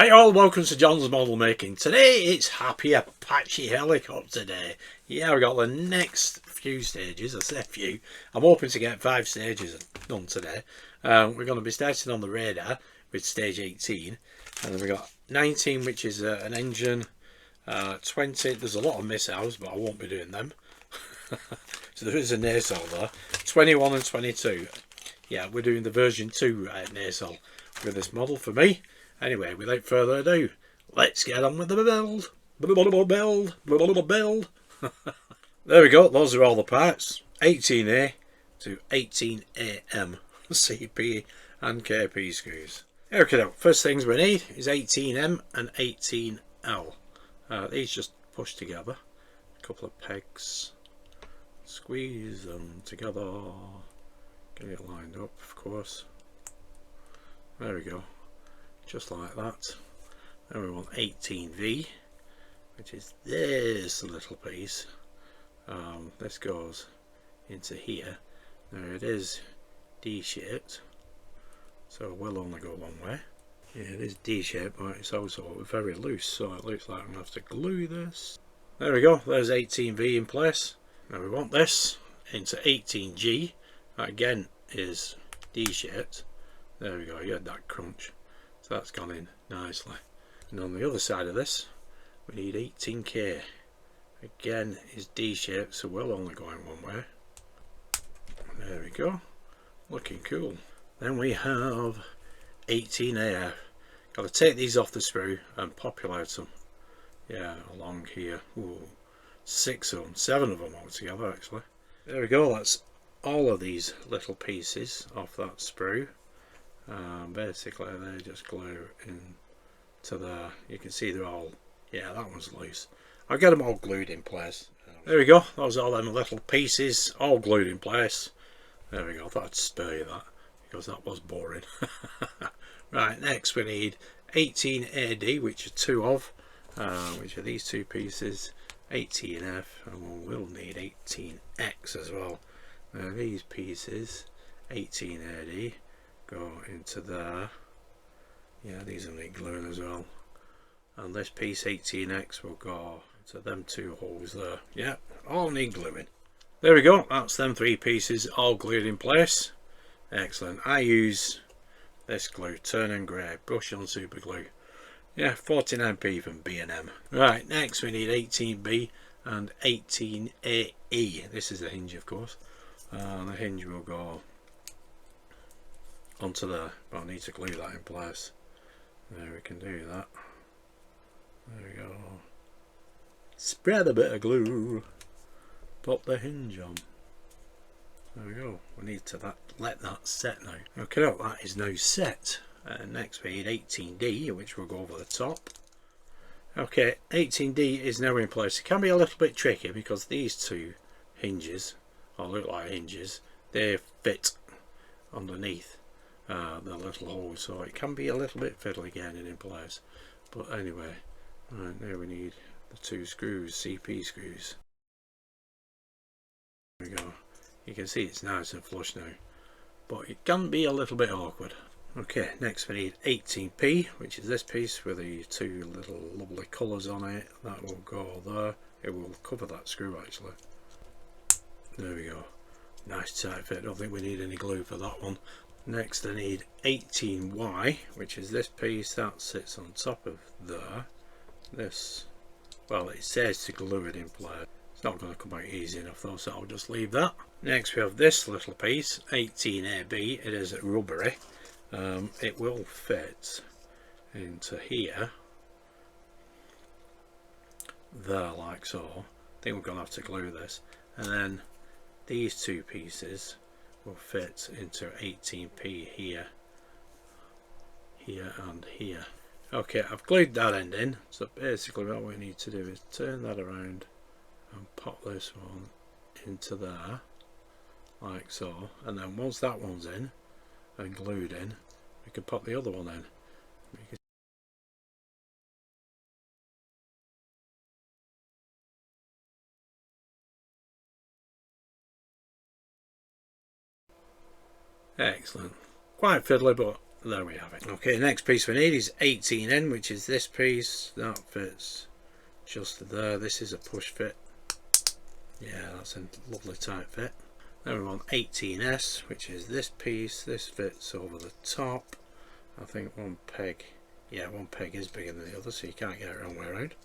Hi all, welcome to John's Model Making. Today it's Happy Apache Helicopter Day. Yeah, we got the next few stages. I say few. I'm hoping to get 5 stages done today. We're going to be starting on the radar with stage 18. And then we got 19, which is an engine. 20, there's a lot of missiles, but I won't be doing them. So there is a nacelle there. 21 and 22. Yeah, we're doing the version 2 nacelle with this model for me. Anyway, without further ado, let's get on with the build. Build. There we go, those are all the parts. 18A to 18AM CP and KP screws. Okay, first things we need is 18M and 18L. These just push together. A couple of pegs. Squeeze them together. Get it lined up, of course. There we go. Just like that. Then we want 18V, which is this little piece. This goes into here. Now it is D-shaped, so we'll only go one way. Yeah, it is D-shaped, but it's also very loose, so it looks like I'm going to have to glue this. There we go, there's 18V in place. Now we want this into 18G. That again is D-shaped. There we go, you had that crunch. So that's gone in nicely. And on the other side of this, we need 18K. Again, is D-shaped, so we'll only go in one way. There we go. Looking cool. Then we have 18AF. Got to take these off the sprue and populate them. Yeah, along here. Ooh, 6 of them, 7 of them altogether actually. There we go, that's all of these little pieces off that sprue. Basically they just glue into there. You can see they're all, yeah, that one's loose. I'll get them all glued in place. There we go, those are all them little pieces all glued in place. There we go, I thought I'd spare you that because that was boring. Right, next we need 18AD, which are 2 of, which are these 2 pieces, 18F, and we'll need 18X as well. Now these pieces, 18AD, go into there. Yeah, these will need gluing as well. And this piece 18X will go to them 2 holes there. Yeah, all need gluing. There we go, that's them 3 pieces all glued in place. Excellent. I use this glue, Turn and Grey, brush on super glue. Yeah, 49p from B&M. Right, next we need 18B and 18AE. This is the hinge, of course. The hinge will go onto there, but I need to glue that in place. There, we can do that. There we go. Spread a bit of glue. Pop the hinge on. There we go. We need to let that set now. Okay, that is now set. Next we need 18D, which will go over the top. Okay, 18D is now in place. It can be a little bit tricky because these 2 hinges, or look like hinges, they fit underneath the little hole, so it can be a little bit fiddly getting it in place. But anyway, right, now we need the 2 screws, CP screws. There we go. You can see it's nice and flush now, but it can be a little bit awkward. Okay, next we need 18P, which is this piece with the 2 little lovely colours on it. That will go there. It will cover that screw actually. There we go. Nice tight fit. Don't think we need any glue for that one. Next I need 18Y, which is this piece that sits on top of there. This, well, it says to glue it in place. It's not going to come out easy enough though, so I'll just leave that. Next we have this little piece, 18AB. It is rubbery. It will fit into here, there, like so. I think we're going to have to glue this, and then these 2 pieces will fit into 18P here, here and here. Okay, I've glued that end in, so basically what we need to do is turn that around and pop this one into there, like so, and then once that one's in and glued in, we can pop the other one in. Excellent. Quite fiddly, but there we have it. Okay, next piece we need is 18N, which is this piece. That fits just there. This is a push fit. Yeah, that's a lovely tight fit. Then we want 18S, which is this piece. This fits over the top. I think one peg, yeah, one peg is bigger than the other, so you can't get it the wrong way around.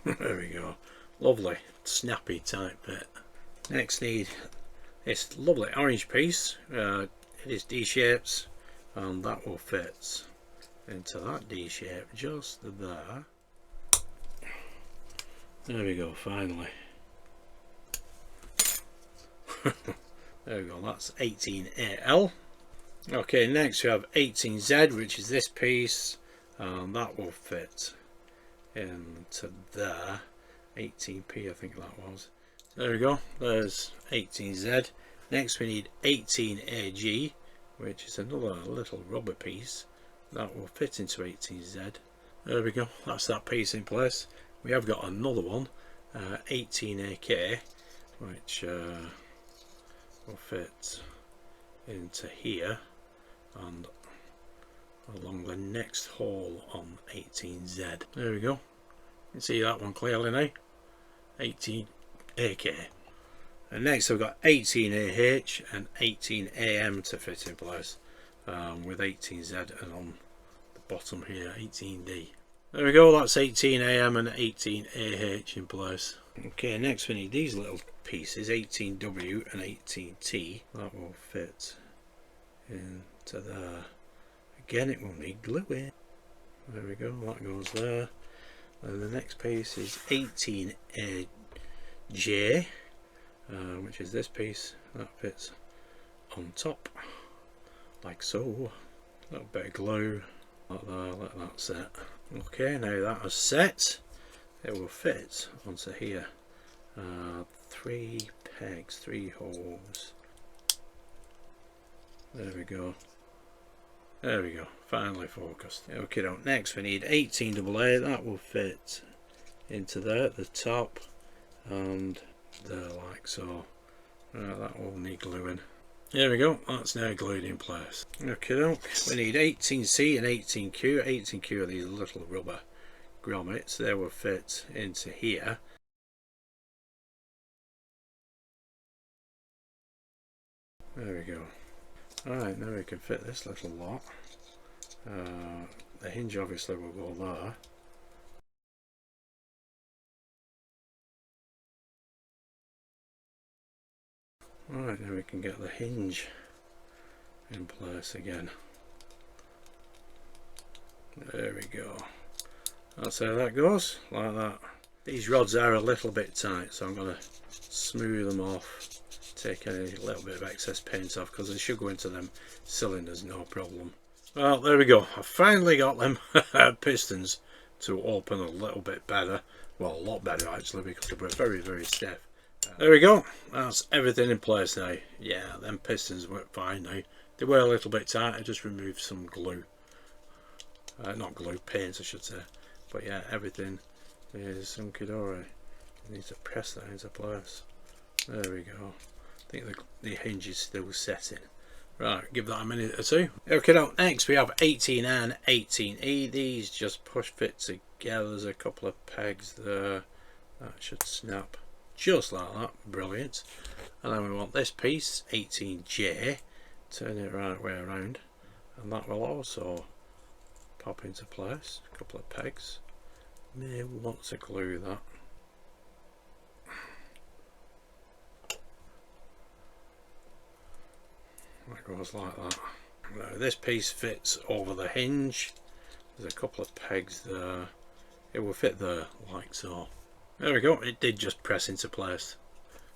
There we go. Lovely, snappy tight fit. Next need this lovely orange piece. It is D-shapes, and that will fit into that D shape just there. There we go, finally. There we go, that's 18AL. Okay, next we have 18Z, which is this piece, and that will fit into there. 18P I think that was. There we go, there's 18Z. Next we need 18AG, which is another little rubber piece that will fit into 18Z. There we go, that's that piece in place. We have got another one, 18AK, which will fit into here and along the next hole on 18Z. There we go, you can see that one clearly now. 18AK. And next we've got 18AH and 18AM to fit in place, with 18Z, and on the bottom here 18D. There we go, that's 18AM and 18AH in place. Okay, next we need these little pieces, 18W and 18T. That will fit into there. Again, it will need gluing. There we go, that goes there. And the next piece is 18AJ, which is this piece. That fits on top, like so. A little bit of glue, like that, let that set. Okay, now that is set, it will fit onto here. 3 pegs, 3 holes. There we go. There we go, finally focused. Okay, now next we need 18AA. That will fit into there at the top and there, like so. That will need gluing. There we go, that's now glued in place. Okay, we need 18C and 18Q. 18Q are these little rubber grommets. They will fit into here. There we go. Alright, now we can fit this little lot. The hinge obviously will go there. Alright, now we can get the hinge in place again. There we go. That's how that goes, like that. These rods are a little bit tight, so I'm going to smooth them off, take a little bit of excess paint off, because they should go into them cylinders no problem. Well, there we go. I finally got them pistons to open a little bit better. Well, a lot better actually, because they were very, very stiff. There we go, that's everything in place now. Yeah, them pistons work fine now. They were a little bit tight, I just removed some glue. Not glue, paint I should say. But yeah, everything is hunky-dory. You need to press that into place. There we go. I think the hinge is still setting. Right, give that a minute or two. Okay, now next we have 18 and 18E. These just push fit together. There's a couple of pegs there. That should snap just like that. Brilliant. And then we want this piece, 18J. Turn it right way around. And that will also pop into place. A couple of pegs. May want to glue that. That goes like that. Now this piece fits over the hinge. There's a couple of pegs there. It will fit there like so. There we go, it did just press into place.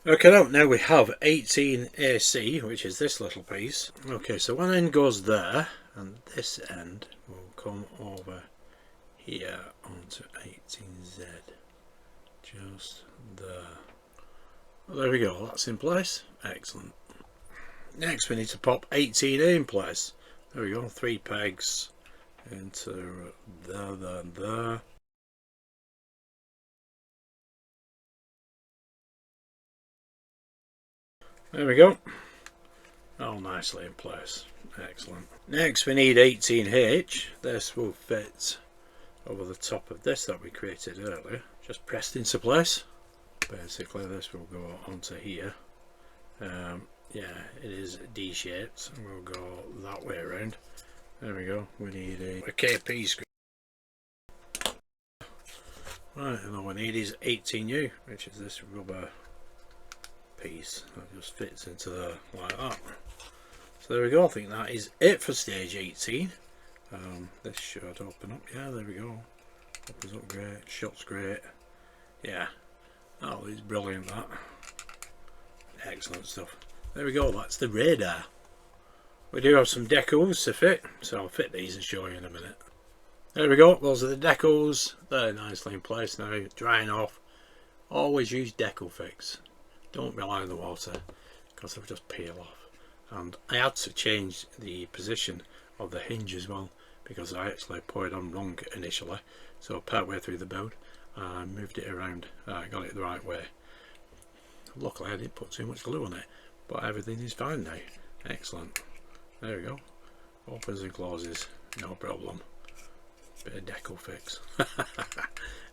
Okay, now we have 18AC, which is this little piece. Okay, so one end goes there, and this end will come over here onto 18Z. Just there. Well, there we go, that's in place. Excellent. Next we need to pop 18A in place. There we go, 3 pegs into there. There we go. all nicely in place. Excellent. Next we need 18H. This will fit over the top of this that we created earlier, just pressed into place. Basically this will go onto here. Yeah, it is D-shaped, and we'll go that way around. There we go. We need a KP screw. Right, and all we need is 18U, which is this rubber piece that just fits into there like that. So there we go. I think that is it for stage 18. This should open up. Yeah, there we go. Opens up great. Shot's great. Yeah. Oh, it's brilliant, that. Excellent stuff. There we go. That's the radar. We do have some decals to fit, so I'll fit these and show you in a minute. There we go. Those are the decals. They're nicely in place now. Drying off. Always use decal fix. Don't rely on the water because they'll just peel off. And I had to change the position of the hinge as well because I actually put it on wrong initially. So part way through the build I moved it around. I got it the right way. Luckily I didn't put too much glue on it, but everything is fine now. Excellent. There we go. Opens and closes, no problem. Bit of decal fix.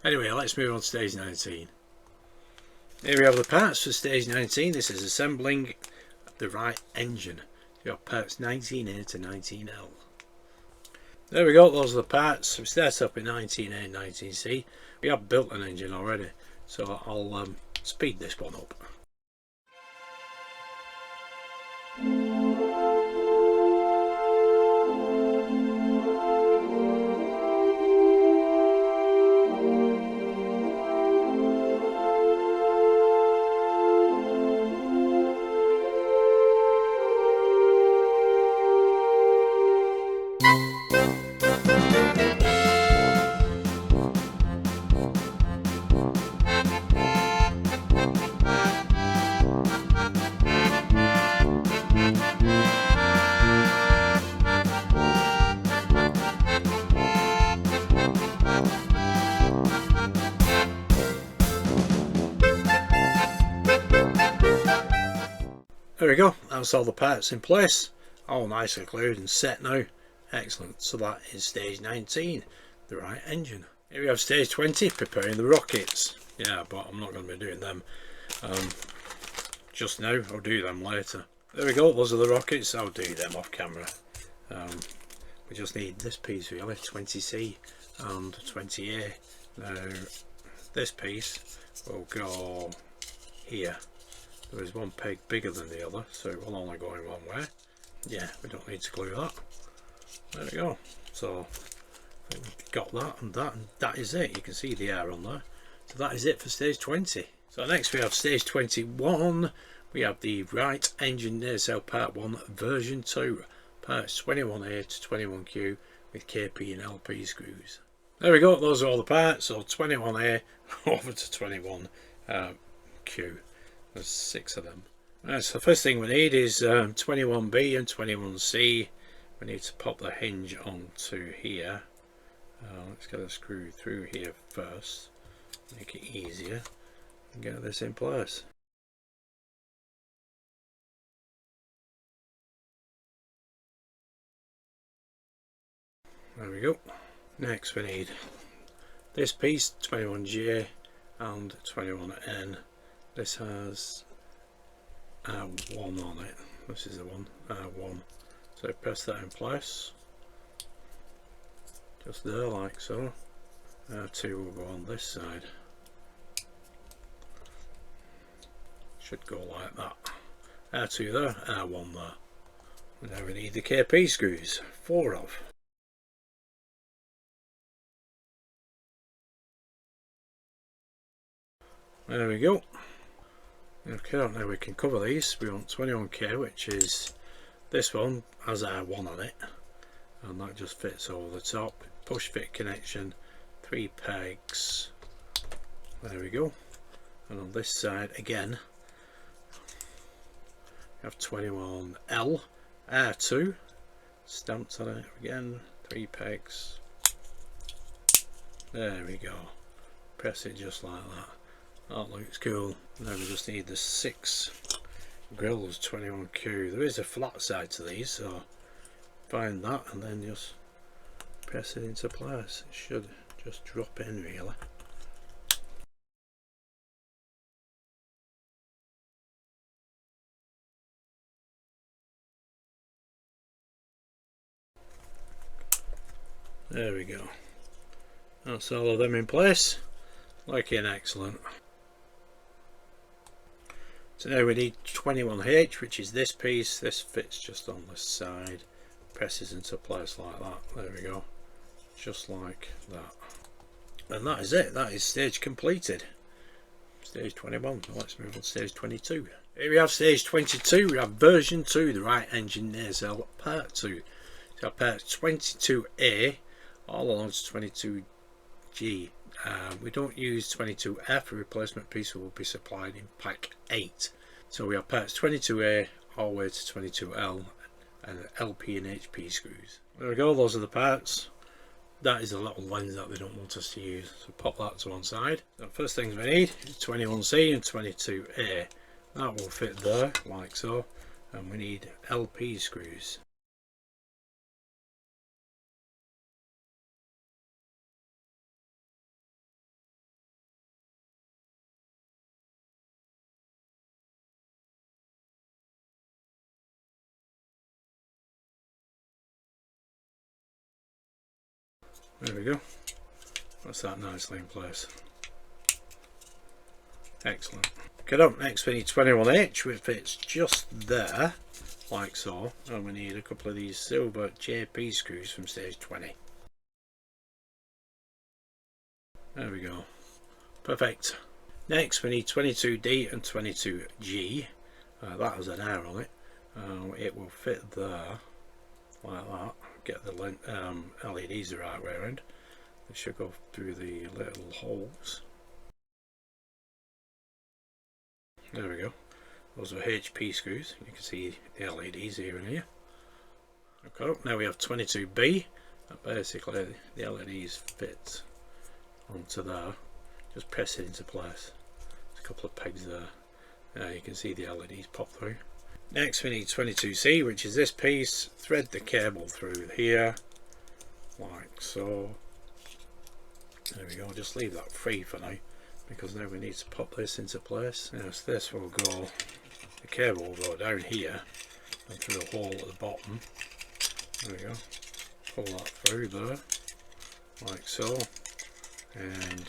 Anyway, let's move on to stage 19. Here we have the parts for stage 19. This is assembling the right engine. You got parts 19A to 19L. There we go, those are the parts. We start up in 19A and 19C. We have built an engine already, so I'll speed this one up. There we go, that's all the parts in place, all nicely glued and set now. Excellent. So that is stage 19, the right engine. Here we have stage 20, preparing the rockets. Yeah, but I'm not going to be doing them just now. I'll do them later. There we go, those are the rockets. I'll do them off camera. We just need this piece really, 20C and 20A. Now this piece will go here. There is one peg bigger than the other, so it will only go in one way. Yeah, we don't need to glue that. There we go. So I think we've got that, and that is it. You can see the air on there. So that is it for stage 20. So next we have stage 21. We have the right engine nacelle part 1 version 2. Parts 21A to 21Q with KP and LP screws. There we go, those are all the parts. So 21A over to 21Q. There's 6 of them. Right, so the first thing we need is 21B and 21C. We need to pop the hinge onto here. Let's get a screw through here first, make it easier, and get this in place. There we go. Next we need this piece, 21J and 21N. This has R1 on it. This is the one, R1. So press that in place, just there like so. R2 will go on this side. Should go like that. R2 there, R1 there. And now we need the KP screws, 4 of. There we go. Okay, now we can cover these. We want 21K, which is this one, has R1 on it, and that just fits over the top. Push fit connection, 3 pegs. There we go. And on this side again, we have 21L, R2, stamped on it again, 3 pegs. There we go. Press it just like that. That looks cool. Now we just need the 6 Grill's 21Q. There is a flat side to these, so find that and then just press it into place. It should just drop in really. There we go. That's all of them in place. Looking excellent. So now we need 21H, which is this piece. This fits just on the side, presses into place like that. There we go, just like that. And that is it. That is stage completed. Stage 21. So let's move on to stage 22. Here we have stage 22. We have version 2, the right engine nacelle part 2. So part 22A all along to 22G. We don't use 22F. A replacement piece will be supplied in pack 8. So we have parts 22A all the way to 22L and LP and HP screws. There we go, those are the parts. That is a little lens that they don't want us to use, so pop that to one side. The first things we need is 21C and 22A. That will fit there like so, and we need LP screws. There we go. That's that nicely in place. Excellent. Okay, up next we need 21H, which fits just there, like so, and we need a couple of these silver JP screws from stage 20. There we go. Perfect. Next we need 22D and 22G. That has an R on it. It will fit there, like that. Get the LEDs the right way around. They should go through the little holes. There we go. Those are HP screws. You can see the LEDs here and here. Okay, now we have 22B. Basically the LEDs fit onto there. Just press it into place. There's a couple of pegs there. You can see the LEDs pop through. Next we need 22C, which is this piece. Thread the cable through here, like so. There we go, just leave that free for now, because now we need to pop this into place. Yes, this will go, the cable will go down here and through a hole at the bottom. There we go, pull that through there, like so. And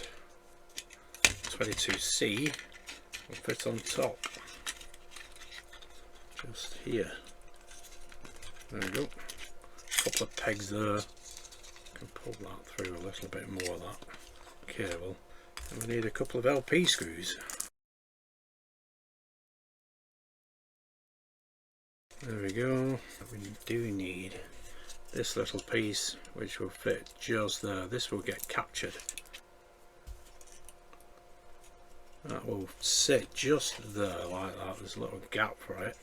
22C will fit on top. Just here. There we go. Couple of pegs there. Can pull that through a little bit more of that cable. And we need a couple of LP screws. There we go. We do need this little piece which will fit just there. This will get captured. That will sit just there like that. There's a little gap for it.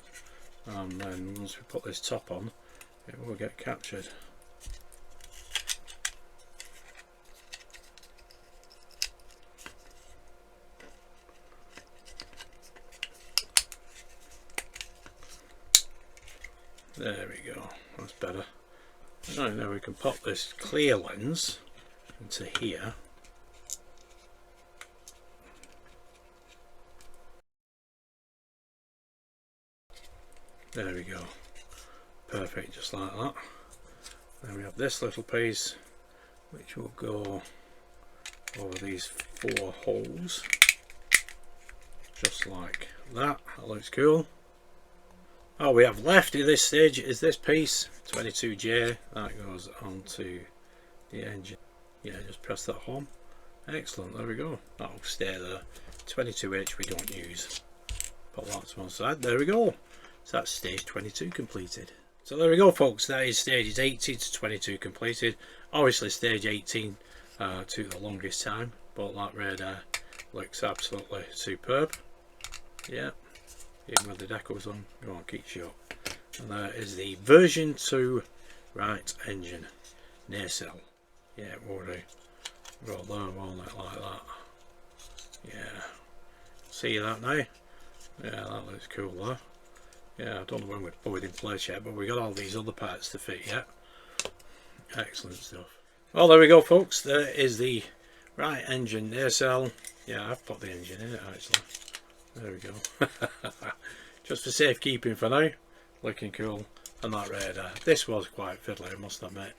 And then once we put this top on, it will get captured. There we go, that's better. Right, now we can pop this clear lens into here. There we go, perfect, just like that. Then we have this little piece which will go over these 4 holes, just like that. That looks cool. All we have left at this stage is this piece, 22J, that goes onto the engine. Yeah, just press that home. Excellent, there we go. That'll stay there. 22H we don't use. Put that to one side, there we go. So that's stage 22 completed. So there we go folks, that is stages 18 to 22 completed. Obviously stage 18 took the longest time, but that radar looks absolutely superb. Yeah, even with the decals on, go on, keep shut. And that is the version 2 right engine nacelle. Yeah, it will do. Roll there, won't it, like that. Yeah, see that now? Yeah, that looks cool there. Yeah, I don't know when we've put it in place yet, but we got all these other parts to fit yet. Excellent stuff. Well, there we go, folks. There is the right engine nacelle. Yeah, I've put the engine in it actually. There we go. Just for safekeeping for now. Looking cool. And that radar. This was quite fiddly, I must admit.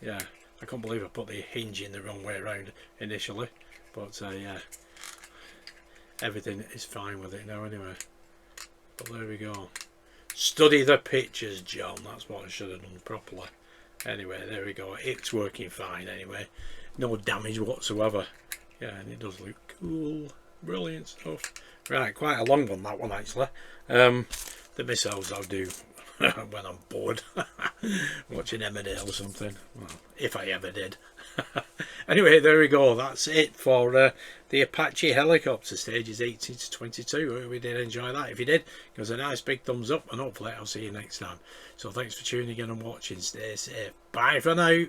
Yeah, I can't believe I put the hinge in the wrong way around initially. But yeah, everything is fine with it now anyway. But there we go. Study the pictures, John. That's what I should have done properly. Anyway, there we go. It's working fine anyway. No damage whatsoever. Yeah, and it does look cool. Brilliant stuff. Right, quite a long one, that one actually. The missiles I'll do when I'm bored. Watching Emmerdale or something. Well, if I ever did. Anyway, there we go. That's it for the Apache helicopter stages 18 to 22. Hope we did enjoy that. If you did, give us a nice big thumbs up, and hopefully I'll see you next time. So thanks for tuning in and watching. Stay safe. Bye for now.